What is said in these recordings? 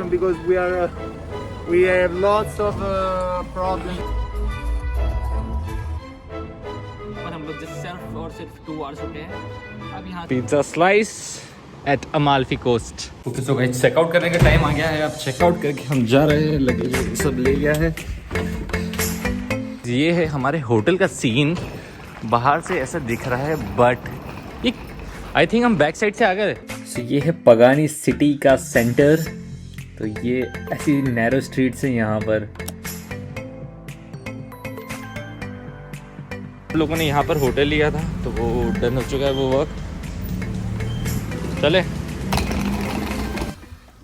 because we have lots of problems. पर हम लोग सिर्फ 2 आवर्स रुके हैं अब यहाँ pizza slice at Amalfi coast. Okay so guys check out करने का टाइम आ गया है। अब चेकआउट करके हम जा रहे हैं। लगेज सब ले लिया है। ये है हमारे होटल का सीन। बाहर से ऐसा दिख रहा है बट ये आई थिंक हम बैक साइड से आ गए। सो ये है पगानी सिटी का सेंटर। तो ये ऐसी नैरो स्ट्रीट्स है यहाँ पर। लोगों ने यहाँ पर होटल लिया था तो वो डन हो चुका है वो वर्क। चले।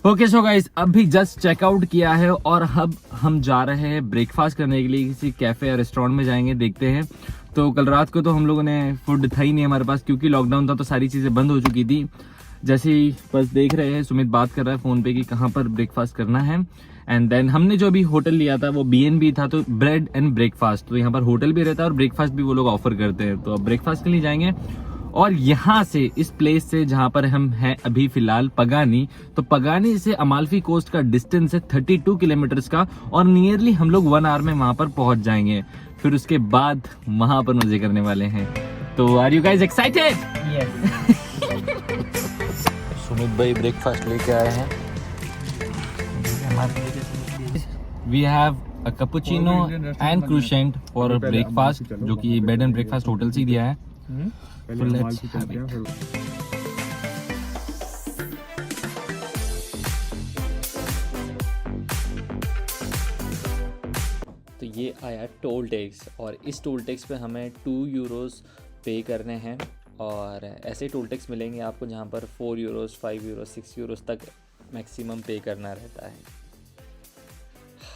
ओके सो गाइस अभी जस्ट चेकआउट किया है और अब हम जा रहे हैं ब्रेकफास्ट करने के लिए। किसी कैफे या रेस्टोरेंट में जाएंगे, देखते हैं। तो कल रात को तो हम लोगों ने फूड था ही नहीं हमारे पास क्योंकि लॉकडाउन था तो सारी चीज़ें बंद हो चुकी थी। जैसे ही बस देख रहे हैं सुमित बात कर रहा है फ़ोन पे कि कहाँ पर ब्रेकफास्ट करना है। एंड देन हमने जो अभी होटल लिया था वो BNB था तो ब्रेड एंड ब्रेकफास्ट। तो यहाँ पर होटल भी रहता है और ब्रेकफास्ट भी वो लोग ऑफर करते हैं। तो अब ब्रेकफास्ट के लिए जाएंगे और यहाँ से इस प्लेस से जहाँ पर हम हैं अभी फिलहाल पगानी, तो पगानी से अमाल्फी कोस्ट का डिस्टेंस है 32 किलोमीटर्स का और नियरली हम लोग 1 आवर में वहां पर पहुंच जाएंगे। फिर उसके बाद वहां पर मजे करने वाले हैं। तो are you guys excited? Sumit भाई ब्रेकफास्ट लेके आए हैं। We have a cappuccino and croissant for breakfast जो कि बेड एंड ब्रेकफास्ट होटल से ही दिया है। So let's have it. तो ये आया टोल टैक्स और इस टोल टैक्स पे हमें 2 यूरोस पे करने हैं और ऐसे टोल टैक्स मिलेंगे आपको जहाँ पर 4 यूरोस 5 यूरोस 6 यूरोस तक मैक्सिमम पे करना रहता है।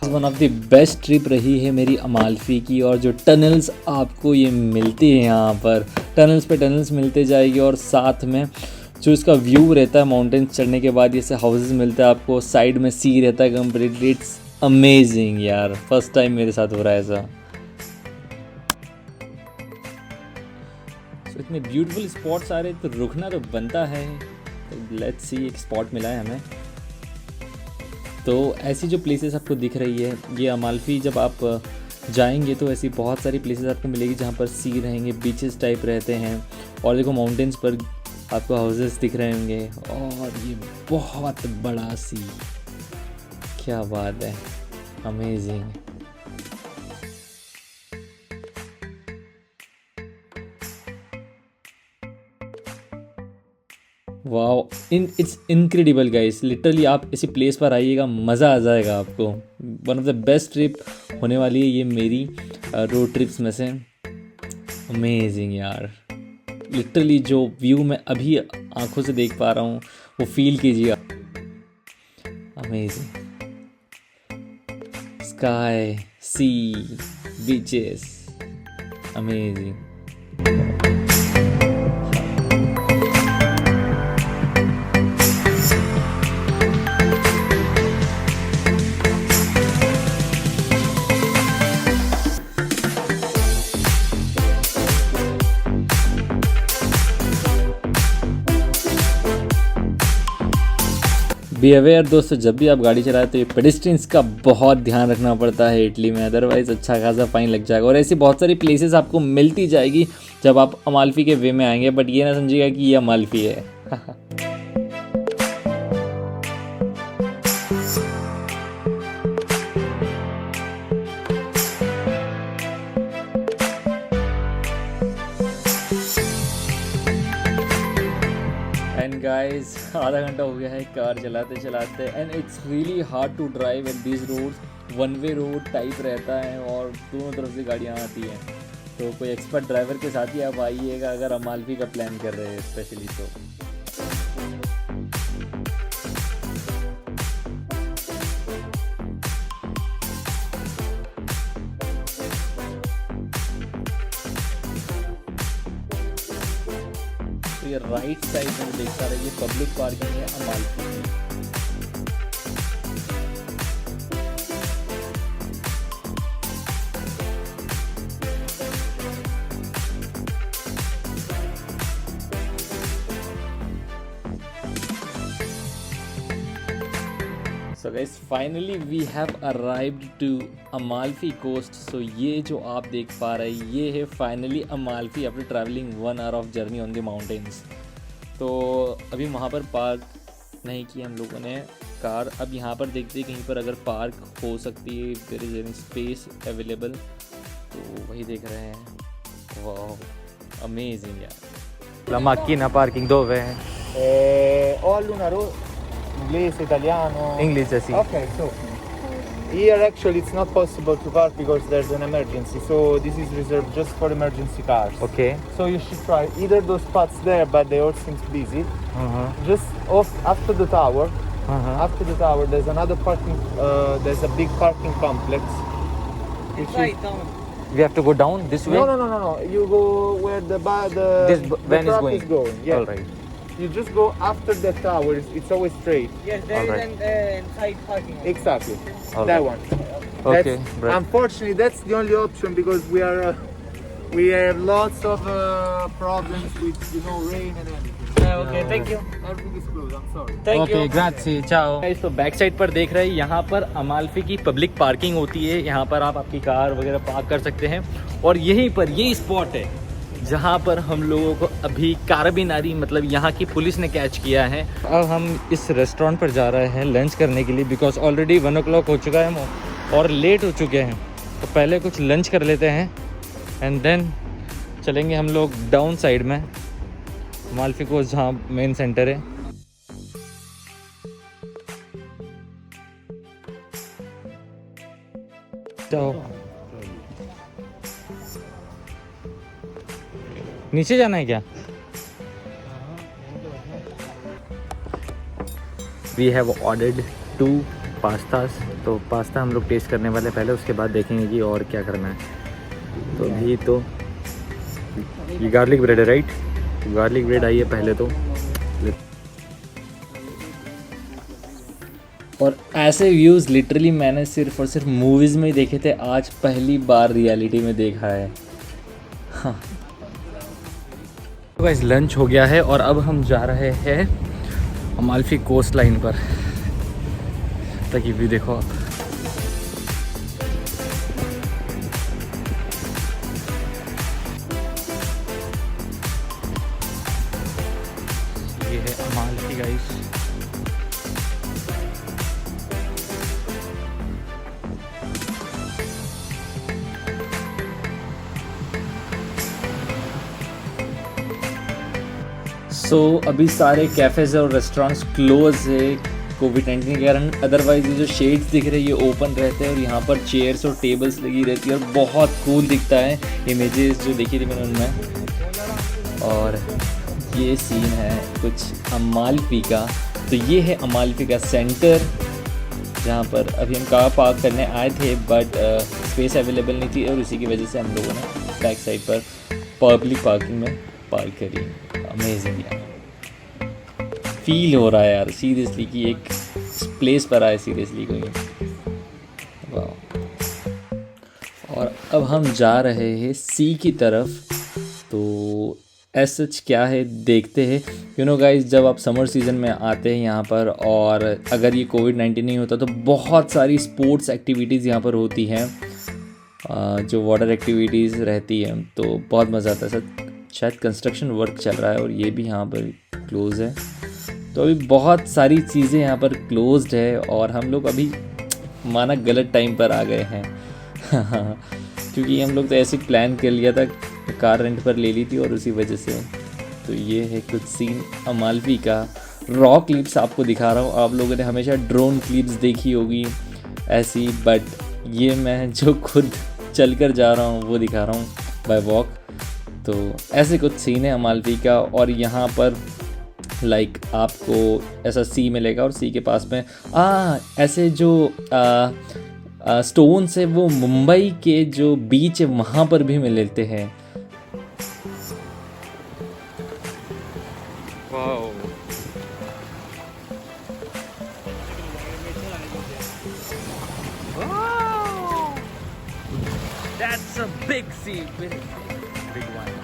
One of the best trip रही है मेरी अमाल्फी की। और जो टनल्स आपको ये मिलती है यहाँ पर, टनल्स पे टनल्स मिलते जाएगी और साथ में जो इसका व्यू रहता है माउंटेन्स चढ़ने के बाद, जैसे हाउसेस मिलते हैं आपको, साइड में सी रहता है कम्प्लीटली। इट्स अमेजिंग यार, फर्स्ट टाइम मेरे साथ हो रहा है ऐसा। तो इतने ब्यूटीफुल स्पॉट्स आ रहे तो रुकना तो बनता है। तो लेट्स सी, एक स्पॉट मिला है हमें। तो ऐसी जो प्लेसेस आपको दिख रही है ये अमाल्फी जब आप जाएंगे तो ऐसी बहुत सारी प्लेसेस आपको मिलेगी जहाँ पर सी रहेंगे, बीचेस टाइप रहते हैं और देखो माउंटेन्स पर आपको हाउसेस दिख रहे होंगे और ये बहुत बड़ा सी। क्या बात है, amazing. Wow, it's incredible guys. Literally आप इसी प्लेस पर आइएगा, मज़ा आ जाएगा आपको। One of the best trip होने वाली है ये मेरी रोड ट्रिप्स में से। अमेजिंग यार, लिटरली जो व्यू मैं अभी आंखों से देख पा रहा हूँ वो फील कीजिए। Amazing sky, sea, beaches, amazing. Be aware दोस्तों, जब भी आप गाड़ी चलाए तो ये पेडेस्ट्रियंस का बहुत ध्यान रखना पड़ता है इटली में, अदरवाइज़ अच्छा खासा फाइन लग जाएगा। और ऐसी बहुत सारी प्लेसेस आपको मिलती जाएगी जब आप अमाल्फी के वे में आएंगे, बट ये ना समझिएगा कि ये अमाल्फी है। गाइस आधा घंटा हो गया है कार चलाते चलाते and it's really hard to drive at this roads. 1 way road type रहता है और दोनों तरफ से गाड़ियाँ आती हैं। तो कोई एक्सपर्ट ड्राइवर के साथ ही आप आइएगा अगर अमाल्फी का प्लान कर रहे हैं स्पेशली तो। ये राइट साइड में देख पा रहे हैं, ये पब्लिक पार्किंग है अमाल्फी में। So guys finally we have arrived to Amalfi coast. So ये जो आप देख पा रहे हैं ये है finally Amalfi after travelling 1 hour of journey on the mountains. तो अभी वहाँ पर पार्क नहीं की हम लोगों ने कार. अब यहाँ पर देखते हैं कहीं पर अगर पार्क हो सकती है, there is any space available, तो वही देख रहे हैं. वाह अमेजिंग यार. La macchina parking dove? O a Luna Rossa, inglese, italiano. Inglese sì. Okay, so here actually it's not possible to park because there's an emergency. So this is reserved just for emergency cars. Okay. So you should try either those spots there, but they all seem busy. Just off after the tower. After the tower, there's another parking. There's a big parking complex. Which is, We have to go down this way? no. You go where the This van truck is going. Yeah. All right. You just go after the tower. It's always straight. Yes, there All is right. an inside parking. Exactly. All That right. one. Okay, right. Unfortunately, that's the only option because we have lots of problems with rain and everything. Okay, thank you. Everything is closed. I'm sorry. Thank you. grazie, ciao. तो back side पर देख रहे हैं यहाँ पर Amalfi की public parking होती है. यहाँ पर आप आपकी कार वगैरह पार्क कर सकते हैं. और यहीं पर ये स्पॉट है जहाँ पर हम लोगों को अभी कारबिनारी मतलब यहाँ की पुलिस ने कैच किया है. अब हम इस रेस्टोरेंट पर जा रहे हैं लंच करने के लिए बिकॉज ऑलरेडी 1 o'clock हो चुका है और लेट हो चुके हैं. तो पहले कुछ लंच कर लेते हैं एंड देन चलेंगे हम लोग डाउन साइड में अमाल्फी को जहाँ मेन सेंटर है. जाओ नीचे जाना है क्या? We have ordered 2 pastas. तो पास्ता हम लोग टेस्ट करने वाले पहले, उसके बाद देखेंगे कि और क्या करना है. तो अभी तो ये गार्लिक ब्रेड है राइट. गार्लिक ब्रेड आई है पहले तो. और ऐसे व्यूज़ लिटरली मैंने सिर्फ और सिर्फ मूवीज़ में ही देखे थे. आज पहली बार रियलिटी में देखा है. हाँ तो गाइस लंच हो गया है और अब हम जा रहे हैं अमाल्फी कोस्ट लाइन पर. ताकि व्यू देखो आप. ये है अमाल्फी गाइस. सो अभी सारे कैफ़ेज़ और रेस्टोरेंट्स क्लोज है कोविड-19 के कारण. अदरवाइज ये जो शेड्स दिख रहे हैं ये ओपन रहते हैं और यहाँ पर चेयर्स और टेबल्स लगी रहती है और बहुत कूल दिखता है. इमेजेस जो देखी थी मैंने उनमें. और ये सीन है कुछ अमाल्फी का. तो ये है अमाल्फी का सेंटर जहाँ पर अभी हम कार पार्क करने आए थे बट स्पेस अवेलेबल नहीं थी और इसी की वजह से हम लोगों ने बैक साइड पर पब्लिक पार्किंग में पार्क करी. अमेजिंग यार. फील हो रहा है यार सीरियसली कि एक प्लेस पर आए सीरियसली कोई. वाह. और अब हम जा रहे हैं सी की तरफ. तो सच क्या है देखते हैं. यू नो गाइस जब आप समर सीज़न में आते हैं यहाँ पर और अगर ये कोविड-19 नहीं होता तो बहुत सारी स्पोर्ट्स एक्टिविटीज़ यहाँ पर होती हैं. जो वाटर एक्टिविटीज़ रहती हैं तो बहुत मज़ा आता है. शायद कंस्ट्रक्शन वर्क चल रहा है और ये भी यहाँ पर क्लोज़ है. तो अभी बहुत सारी चीज़ें यहाँ पर क्लोज्ड है और हम लोग अभी माना गलत टाइम पर आ गए हैं. क्योंकि हम लोग तो ऐसे प्लान कर लिया था, कार रेंट पर ले ली थी और उसी वजह से. तो ये है कुछ सीन अमाल्फी का. रॉ क्लिप्स आपको दिखा रहा हूँ. आप लोगों ने हमेशा ड्रोन क्लिप्स देखी होगी ऐसी, बट ये मैं जो खुद चल कर जा रहा हूँ वो दिखा रहा हूँ बाय वॉक. तो ऐसे कुछ सीन है अमाल्फी का. और यहाँ पर लाइक आपको ऐसा सी मिलेगा और सी के पास में ऐसे जो स्टोन्स है वो मुंबई के जो बीच है वहाँ पर भी मिलते हैं. That's a big sea, big one.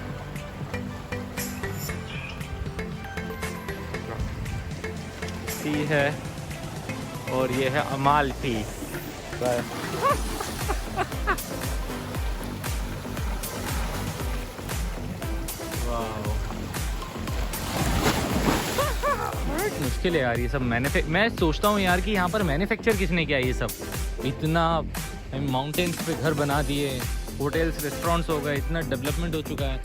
सी है और ये है अमाल्फी। मुश्किल है यार ये सब मैं सोचता हूँ यार कि यहाँ पर मैन्युफैक्चर किसने किया ये सब। इतना माउंटेन्स पे घर बना दिए, होटल्स रेस्टोरेंट्स हो गए, इतना डेवलपमेंट हो चुका है।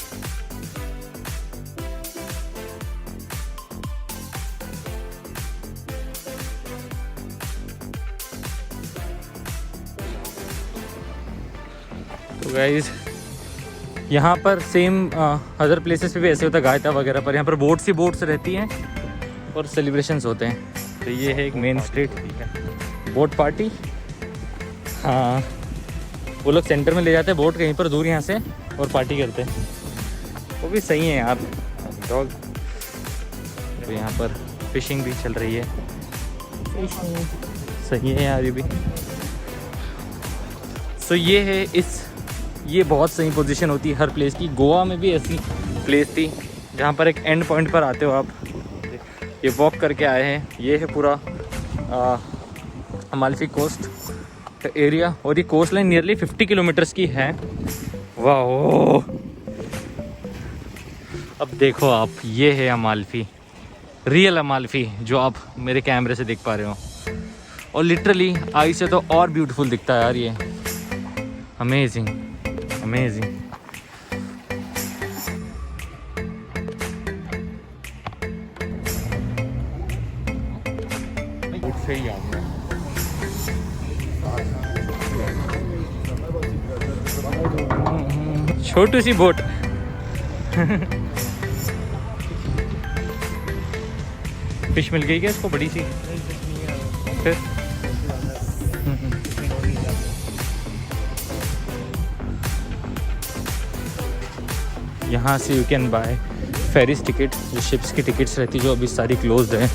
तो गाइस यहाँ पर सेम अदर प्लेसेस पे भी ऐसे होता है गायता वगैरह पर, यहाँ पर बोट्स रहती हैं और सेलिब्रेशंस होते हैं। तो ये है एक मेन स्ट्रीट, बोट पार्टी। हाँ, वो लोग सेंटर में ले जाते हैं बोट कहीं पर दूर यहाँ से और पार्टी करते हैं, वो भी सही है यार। डॉग तो यहाँ पर फिशिंग भी चल रही है, सही है यार ये भी। सो ये है ये बहुत सही पोजीशन होती है हर प्लेस की। गोवा में भी ऐसी प्लेस थी जहाँ पर एक एंड पॉइंट पर आते हो आप, ये वॉक करके आए हैं। ये है पूरा अमाल्फी कोस्ट का एरिया और ये कोस्ट लाइन नियरली 50 किलोमीटर्स की है। वाह, अब देखो आप, ये है अमाल्फी, रियल अमाल्फी जो आप मेरे कैमरे से देख पा रहे हो। और लिटरली आई से तो और ब्यूटीफुल दिखता है यार ये। Amazing amazing. सही आ गया। छोटू सी बोट। फिश मिल गई क्या इसको, बड़ी सी? फिर यहाँ से you can buy ferries ticket, जो शिप्स की टिकट्स रहती है, जो अभी सारी क्लोज्ड है,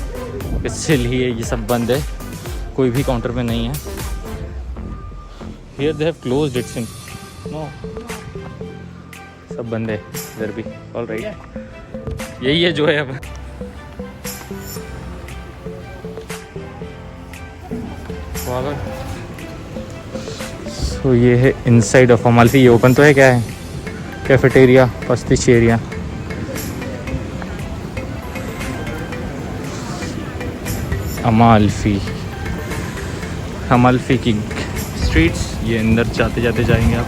इसलिए ये सब बंद है, कोई भी काउंटर में नहीं है। Here they have closed it since no, सब बंद है इधर भी। ऑल राइट, यही है जो है अब। तो ये है इनसाइड ऑफ अमाल्फी। ये ओपन तो है, क्या है? कैफेटेरिया, पस्तिश एरिया। अमाल्फी की स्ट्रीट्स, ये अंदर जाते जाते जाएंगे आप,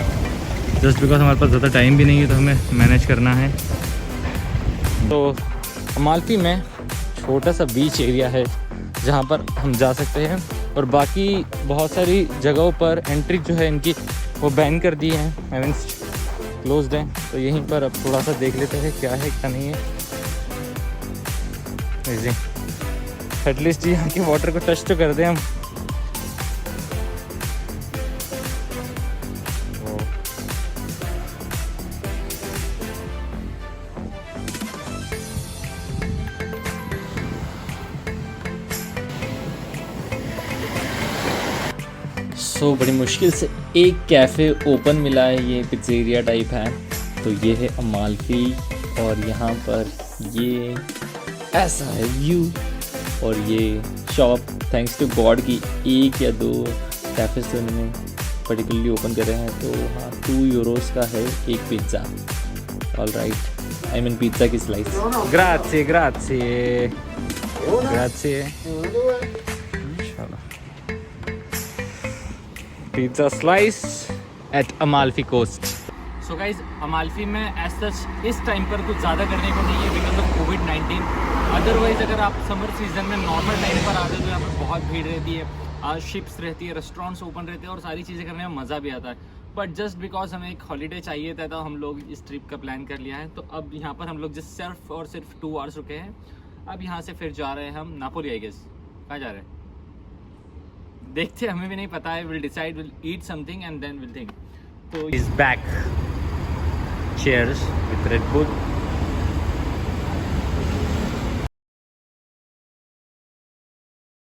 जस्ट बिकॉज हमारे पास ज़्यादा टाइम भी नहीं है तो हमें मैनेज करना है। तो अमाल्फी में छोटा सा बीच एरिया है जहाँ पर हम जा सकते हैं, और बाकी बहुत सारी जगहों पर एंट्री जो है इनकी वो बैन कर दी है, आई मीन क्लोज्ड है। तो यहीं पर अब थोड़ा सा देख लेते हैं क्या है क्या नहीं है। एटलीस्ट यहाँ के वाटर को टच तो कर दें हम। सो बड़ी मुश्किल से एक कैफ़े ओपन मिला है, ये पिज़्ज़ेरिया टाइप है। तो ये है अमाल्फी, और यहाँ पर ये ऐसा है व्यू। और ये शॉप थैंक्स टू गॉड की 1 या 2 कैफ़े से उन्होंने पर्टिकुलरली ओपन करे हैं। तो हाँ, 2 यूरोस का है एक pizza. All right, I mean pizza की स्लाइस। ग्राzie ग्राzie ग्राzie। Pizza slice at Amalfi coast. So guys, Amalfi में एज सच इस टाइम पर कुछ ज़्यादा करने को नहीं है बिकॉज ऑफ कोविड-19। अदरवाइज़ अगर आप समर सीजन में नॉर्मल टाइम पर आते तो यहाँ पर बहुत भीड़ रहती है, शिप्स रहती है, रेस्टोरेंट्स ओपन रहते हैं और सारी चीज़ें करने में मज़ा भी आता है। बट जस्ट बिकॉज हमें एक हॉलीडे चाहिए था तो हम लोग इस ट्रिप का प्लान कर लिया है। तो अब यहाँ पर हम लोग जस्ट सिर्फ 2 आवर्स रुके हैं। अब यहाँ से फिर जा रहे हैं हम नापोली, आई गेस। कहाँ जा रहे हैं देखते हैं, हमें भी नहीं पता है। Will decide, will eat something and then will think. तो is back, cheers with Red bull.